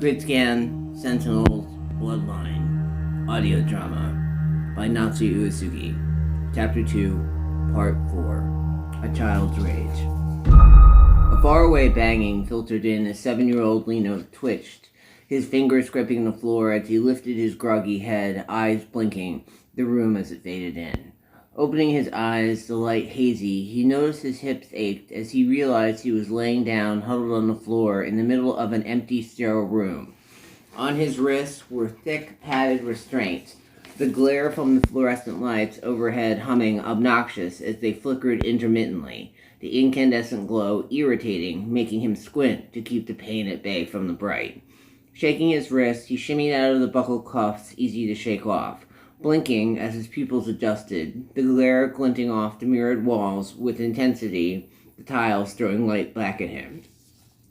Grydscaen, Sentinels, Bloodline, Audio Drama by Natsuya Uesugi, Chapter 2, Part 4, A Child's Rage. A faraway banging filtered in as 7-year-old Lino twitched, his fingers gripping the floor as he lifted his groggy head, eyes blinking, the room as it faded in. Opening his eyes, the light hazy, he noticed his hips ached as he realized he was laying down, huddled on the floor, in the middle of an empty, sterile room. On his wrists were thick, padded restraints, the glare from the fluorescent lights overhead humming obnoxious as they flickered intermittently, the incandescent glow irritating, making him squint to keep the pain at bay from the bright. Shaking his wrists, he shimmied out of the buckled cuffs, easy to shake off. Blinking as his pupils adjusted, the glare glinting off the mirrored walls with intensity, the tiles throwing light back at him.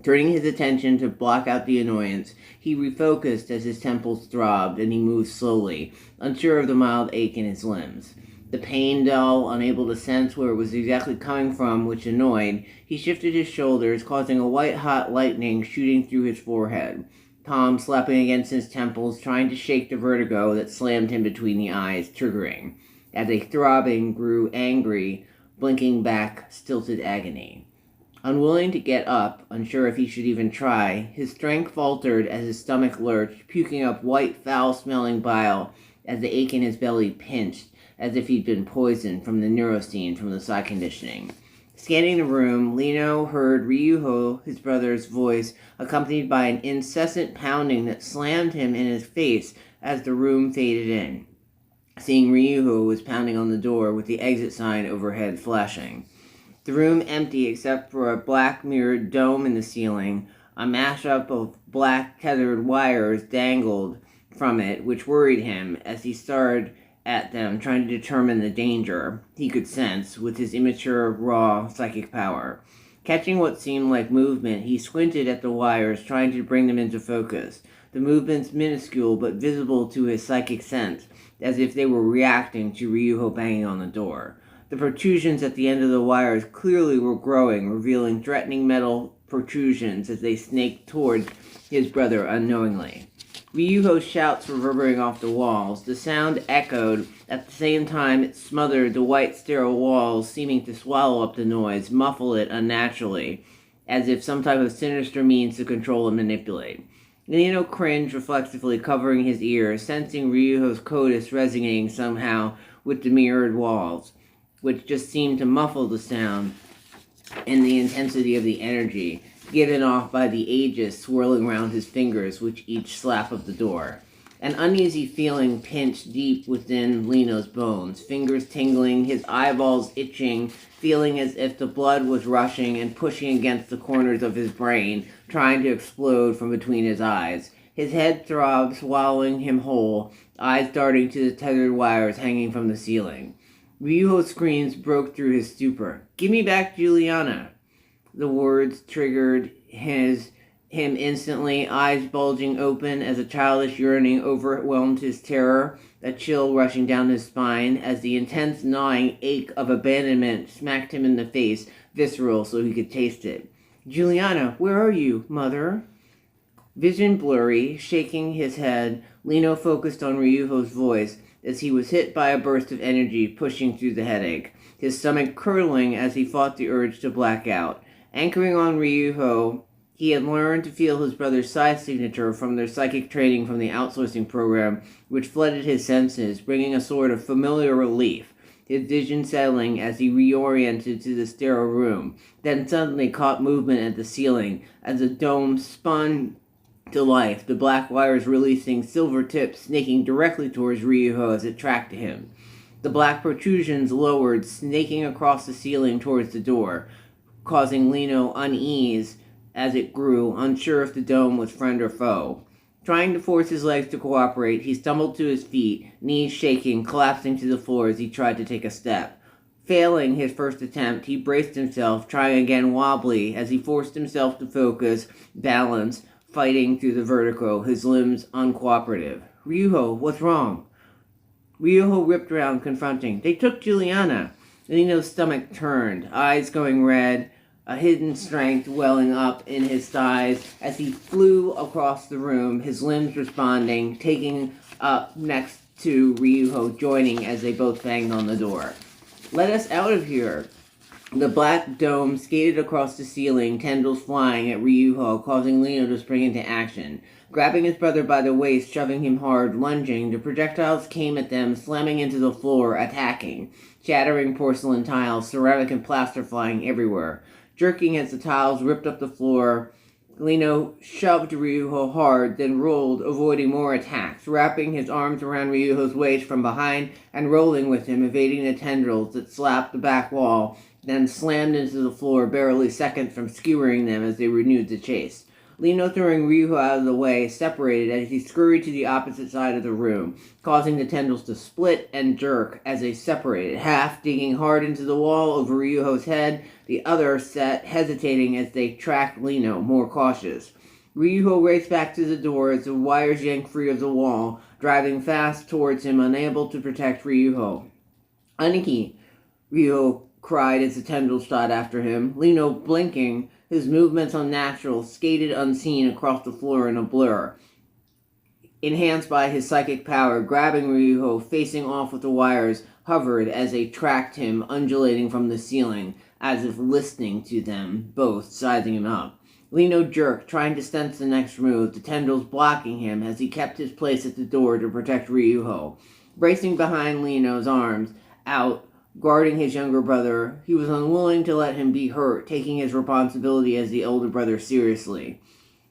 Turning his attention to block out the annoyance, he refocused as his temples throbbed and he moved slowly, unsure of the mild ache in his limbs. The pain dull, unable to sense where it was exactly coming from, which annoyed, he shifted his shoulders, causing a white-hot lightning shooting through his forehead. Palm slapping against his temples, trying to shake the vertigo that slammed him between the eyes, triggering, as a throbbing grew angry, blinking back stilted agony. Unwilling to get up, unsure if he should even try, his strength faltered as his stomach lurched, puking up white, foul-smelling bile as the ache in his belly pinched, as if he'd been poisoned from the neuroscene from the psi conditioning. Scanning the room, Lino heard Riuho, his brother's voice, accompanied by an incessant pounding that slammed him in his face as the room faded in. Seeing Riuho was pounding on the door with the exit sign overhead flashing. The room empty except for a black mirrored dome in the ceiling. A mashup of black tethered wires dangled from it, which worried him as he stared at them, trying to determine the danger he could sense with his immature, raw psychic power. Catching what seemed like movement, he squinted at the wires, trying to bring them into focus. The movements minuscule but visible to his psychic sense, as if they were reacting to Riuho banging on the door. The protrusions at the end of the wires clearly were growing, revealing threatening metal protrusions as they snaked towards his brother unknowingly. Riuho's shouts reverberating off the walls. The sound echoed. At the same time, it smothered the white, sterile walls, seeming to swallow up the noise, muffle it unnaturally, as if some type of sinister means to control and manipulate. Lino cringed reflexively, covering his ears, sensing Riuho's codas resonating somehow with the mirrored walls, which just seemed to muffle the sound and the intensity of the energy given off by the aegis swirling around his fingers with each slap of the door. An uneasy feeling pinched deep within Lino's bones, fingers tingling, his eyeballs itching, feeling as if the blood was rushing and pushing against the corners of his brain, trying to explode from between his eyes. His head throbbed, swallowing him whole, eyes darting to the tethered wires hanging from the ceiling. Riuho's screams broke through his stupor. "Give me back Juliana!" The words triggered him instantly, eyes bulging open as a childish yearning overwhelmed his terror, a chill rushing down his spine as the intense gnawing ache of abandonment smacked him in the face, visceral so he could taste it. "Juliana, where are you, mother?" Vision blurry, shaking his head, Lino focused on Riuho's voice as he was hit by a burst of energy pushing through the headache, his stomach curdling as he fought the urge to black out. Anchoring on Riuho, he had learned to feel his brother's psi signature from their psychic training from the outsourcing program, which flooded his senses, bringing a sort of familiar relief, his vision settling as he reoriented to the sterile room, then suddenly caught movement at the ceiling as the dome spun to life, the black wires releasing silver tips snaking directly towards Riuho as it tracked him. The black protrusions lowered, snaking across the ceiling towards the door, causing Lino unease as it grew, unsure if the dome was friend or foe. Trying to force his legs to cooperate, he stumbled to his feet, knees shaking, collapsing to the floor as he tried to take a step. Failing his first attempt, he braced himself, trying again wobbly as he forced himself to focus, balance, fighting through the vertigo, his limbs uncooperative. "Riuho, what's wrong?" Riuho ripped around, confronting. "They took Juliana." Lino's stomach turned, eyes going red, a hidden strength welling up in his thighs as he flew across the room, his limbs responding, taking up next to Riuho, joining as they both banged on the door. "Let us out of here." The black dome skated across the ceiling, tendrils flying at Riuho, causing Lino to spring into action. Grabbing his brother by the waist, shoving him hard, lunging, the projectiles came at them, slamming into the floor, attacking. Shattering porcelain tiles, ceramic and plaster flying everywhere. Jerking as the tiles ripped up the floor, Lino shoved Riuho hard, then rolled, avoiding more attacks, wrapping his arms around Ryuho's waist from behind and rolling with him, evading the tendrils that slapped the back wall, then slammed into the floor, barely seconds from skewering them as they renewed the chase. Lino, throwing Riuho out of the way, separated as he scurried to the opposite side of the room, causing the tendrils to split and jerk as they separated, half digging hard into the wall over Ryuho's head, the other set hesitating as they tracked Lino, more cautious. Riuho raced back to the door as the wires yanked free of the wall, driving fast towards him, unable to protect Riuho. "Aniki!" Riuho cried as the tendrils shot after him. Lino, blinking, his movements unnatural, skated unseen across the floor in a blur, enhanced by his psychic power, grabbing Riuho, facing off with the wires, hovered as they tracked him, undulating from the ceiling, as if listening to them, both sizing him up. Lino jerked, trying to sense the next move, the tendrils blocking him as he kept his place at the door to protect Riuho. Bracing behind Lino's arms, out, guarding his younger brother, he was unwilling to let him be hurt, taking his responsibility as the elder brother seriously.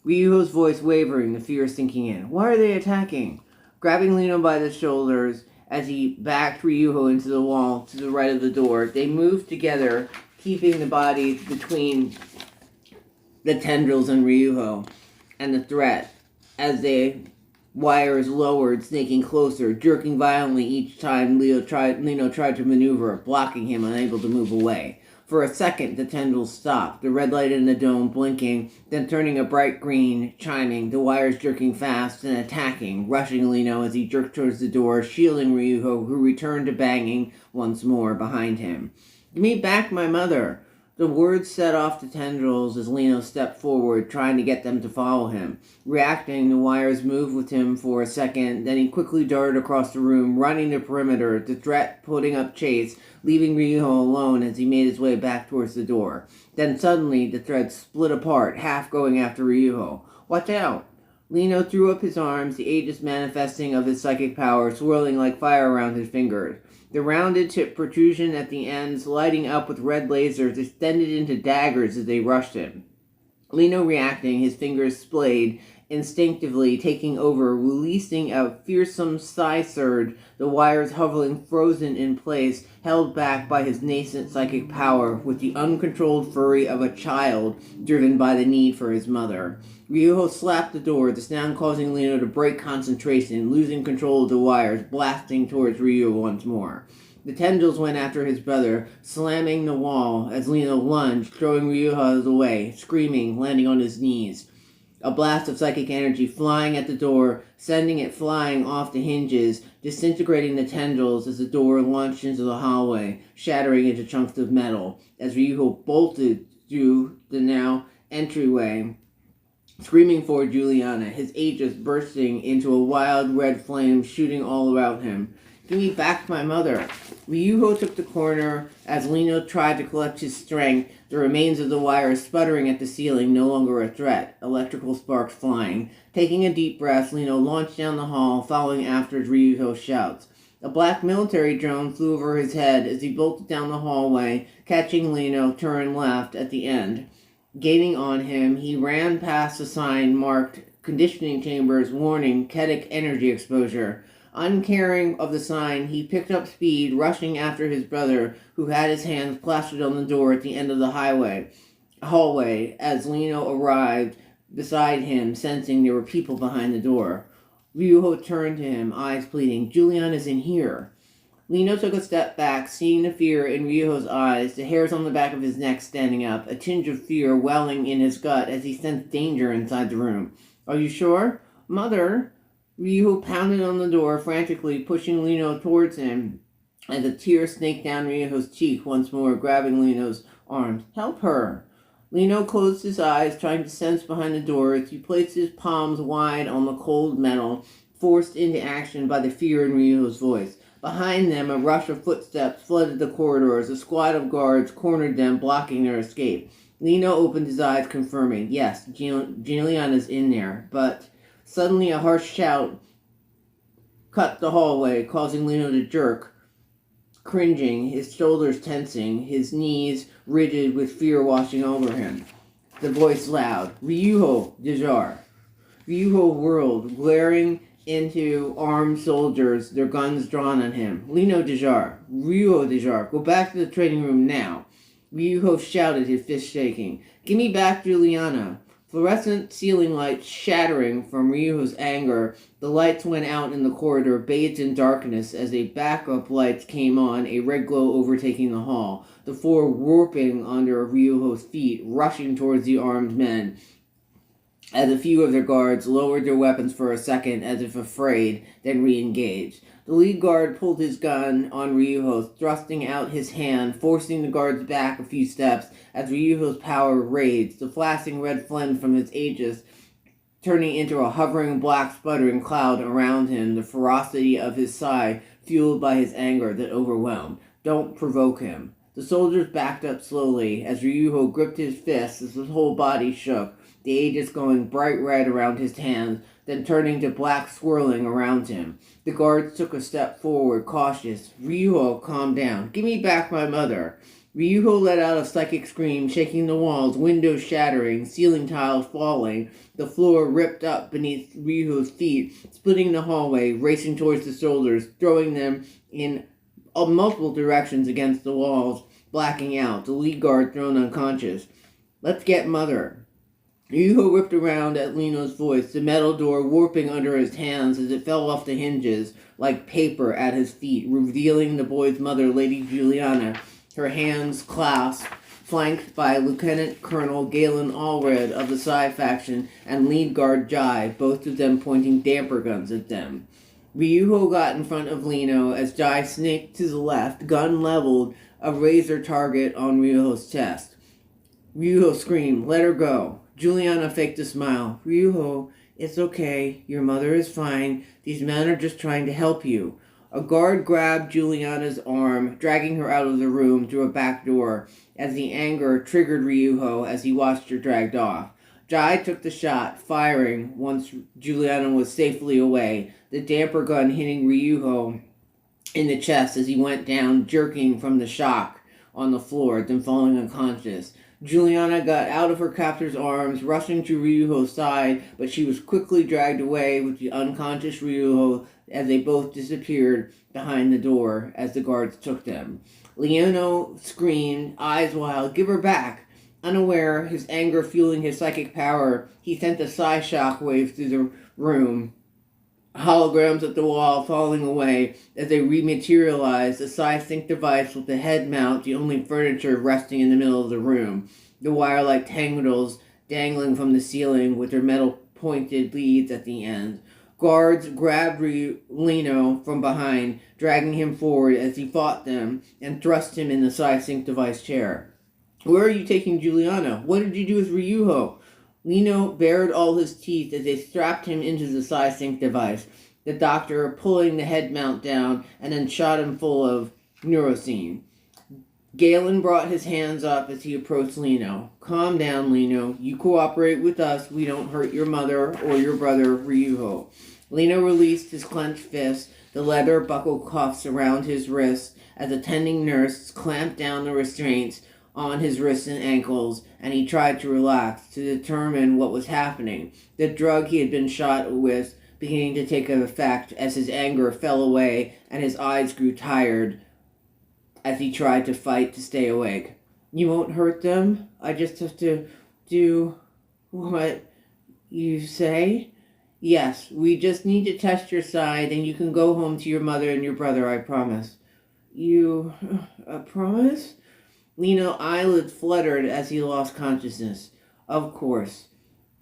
Ryuho's voice wavering, the fear sinking in. "Why are they attacking?" Grabbing Lino by the shoulders as he backed Riuho into the wall to the right of the door, they moved together, keeping the bodies between the tendrils and Riuho and the threat as they wires lowered, snaking closer, jerking violently each time Lino tried to maneuver, blocking him, unable to move away. For a second, the tendrils stopped, the red light in the dome blinking, then turning a bright green, chiming, the wires jerking fast and attacking, rushing Lino as he jerked towards the door, shielding Riuho, who returned to banging once more behind him. "Give me back my mother!" The words set off the tendrils as Lino stepped forward, trying to get them to follow him. Reacting, the wires moved with him for a second, then he quickly darted across the room, running the perimeter, the threat putting up chase, leaving Riuho alone as he made his way back towards the door. Then suddenly, the thread split apart, half going after Riuho. "Watch out!" Lino threw up his arms, the aegis manifesting of his psychic power, swirling like fire around his fingers. The rounded tip protrusion at the ends, lighting up with red lasers, extended into daggers as they rushed him. Lino reacting, his fingers splayed, instinctively taking over, releasing a fearsome psi surge, the wires hovering frozen in place, held back by his nascent psychic power, with the uncontrolled fury of a child, driven by the need for his mother. Riuho slapped the door, the sound causing Lino to break concentration, losing control of the wires, blasting towards Riuho once more. The tendrils went after his brother, slamming the wall as Lino lunged, throwing Riuho out of the way, screaming, landing on his knees. A blast of psychic energy flying at the door, sending it flying off the hinges, disintegrating the tendrils as the door launched into the hallway, shattering into chunks of metal, as Riuho bolted through the now entryway, screaming for Juliana, his aegis bursting into a wild red flame shooting all about him. "Give me back my mother!" Riuho took the corner as Lino tried to collect his strength, the remains of the wires sputtering at the ceiling no longer a threat, electrical sparks flying. Taking a deep breath, Lino launched down the hall, following after Ryuho's shouts. A black military drone flew over his head as he bolted down the hallway, catching Lino, turn left at the end. Gaining on him, he ran past a sign marked Conditioning Chambers, warning Ketic energy exposure. Uncaring of the sign, he picked up speed, rushing after his brother, who had his hands plastered on the door at the end of the hallway, as Lino arrived beside him, sensing there were people behind the door. Riuho turned to him, eyes pleading, "Juliana's in here." Lino took a step back, seeing the fear in Ryuho's eyes, the hairs on the back of his neck standing up, a tinge of fear welling in his gut as he sensed danger inside the room. "Are you sure?" "Mother!" Riuho pounded on the door, frantically pushing Lino towards him as a tear snaked down Ryuho's cheek once more, grabbing Lino's arms. "Help her!" Lino closed his eyes, trying to sense behind the door as he placed his palms wide on the cold metal, forced into action by the fear in Riuho's voice. Behind them, a rush of footsteps flooded the corridors. A squad of guards cornered them, blocking their escape. Lino opened his eyes, confirming, yes, Juliana's in there. But suddenly a harsh shout cut the hallway, causing Lino to jerk, cringing, his shoulders tensing, his knees rigid with fear washing over him. The voice loud, Riuho Dejarre. Riuho whirled, glaring into armed soldiers, their guns drawn on him. Lino Dejarre, Riuho Dejarre, go back to the training room now. Riuho shouted, his fist shaking. Give me back Juliana. Fluorescent ceiling lights shattering from Riuho's anger, the lights went out in the corridor, bathed in darkness as a backup lights came on, a red glow overtaking the hall. The floor warping under Riuho's feet, rushing towards the armed men, as a few of their guards lowered their weapons for a second as if afraid, then re-engaged. The lead guard pulled his gun on Riuho, thrusting out his hand, forcing the guards back a few steps as Ryuho's power raged, the flashing red flame from his aegis turning into a hovering black sputtering cloud around him, the ferocity of his sigh fueled by his anger that overwhelmed. Don't provoke him. The soldiers backed up slowly as Riuho gripped his fists as his whole body shook, the aegis going bright red around his hands, then turning to black swirling around him. The guards took a step forward, cautious. Riuho, calm down. Give me back my mother. Riuho let out a psychic scream, shaking the walls, windows shattering, ceiling tiles falling, the floor ripped up beneath Riuho's feet, splitting the hallway, racing towards the soldiers, throwing them in multiple directions against the walls, blacking out, the lead guard thrown unconscious. Let's get mother. Riuho whipped around at Lino's voice, the metal door warping under his hands as it fell off the hinges like paper at his feet, revealing the boy's mother, Lady Juliana, her hands clasped, flanked by Lieutenant Colonel Galen Allred of the Psi Faction and lead guard Jai, both of them pointing damper guns at them. Riuho got in front of Lino as Jai snaked to the left, gun leveled, a razor target on Riuho's chest. Riuho screamed, let her go. Juliana faked a smile. Riuho, it's okay. Your mother is fine. These men are just trying to help you. A guard grabbed Juliana's arm, dragging her out of the room through a back door, as the anger triggered Riuho as he watched her dragged off. Jai took the shot, firing once Juliana was safely away, the damper gun hitting Riuho in the chest as he went down, jerking from the shock on the floor, then falling unconscious. Juliana got out of her captor's arms, rushing to Ryuho's side, but she was quickly dragged away with the unconscious Riuho as they both disappeared behind the door as the guards took them. Lino screamed, eyes wild, give her back. Unaware, his anger fueling his psychic power, he sent a psi shockwave through the room. Holograms at the wall falling away as they rematerialized, a psi sync device with the head mount, the only furniture resting in the middle of the room, the wire-like tangles dangling from the ceiling with their metal pointed leads at the end. Guards grabbed Lino from behind, dragging him forward as he fought them, and thrust him in the psi sync device chair. Where are you taking Juliana? What did you do with Riuho? Lino bared all his teeth as they strapped him into the psi sync device, the doctor pulling the head mount down and then shot him full of neurocene. Galen brought his hands up as he approached Lino. Calm down, Lino. You cooperate with us. We don't hurt your mother or your brother, Riuho. Lino released his clenched fist, the leather buckle cuffs around his wrists as a tending nurse clamped down the restraints on his wrists and ankles, and he tried to relax, to determine what was happening. The drug he had been shot with beginning to take effect as his anger fell away and his eyes grew tired as he tried to fight to stay awake. You won't hurt them? I just have to do what you say? Yes, we just need to test your side, and you can go home to your mother and your brother, I promise. You promise? Lino's eyelids fluttered as he lost consciousness. Of course.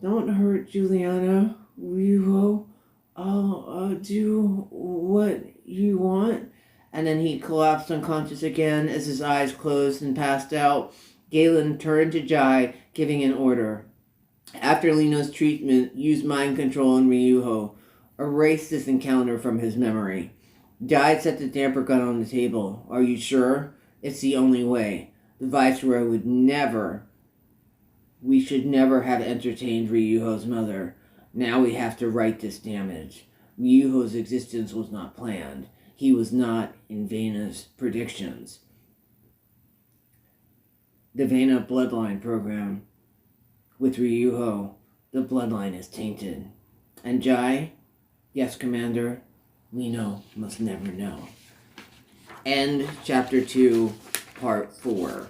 Don't hurt Juliana, Riuho. I'll do what you want. And then he collapsed unconscious again as his eyes closed and passed out. Galen turned to Jai, giving an order. After Lino's treatment, use mind control on Riuho. Erase this encounter from his memory. Jai set the damper gun on the table. Are you sure? It's the only way. The Viceroy would never... We should never have entertained Riuho's mother. Now we have to right this damage. Riuho's existence was not planned. He was not in Vena's predictions. The Vena bloodline program. With Riuho, the bloodline is tainted. And Jai? Yes, Commander. Lino must never know. End Chapter 2, Part 4.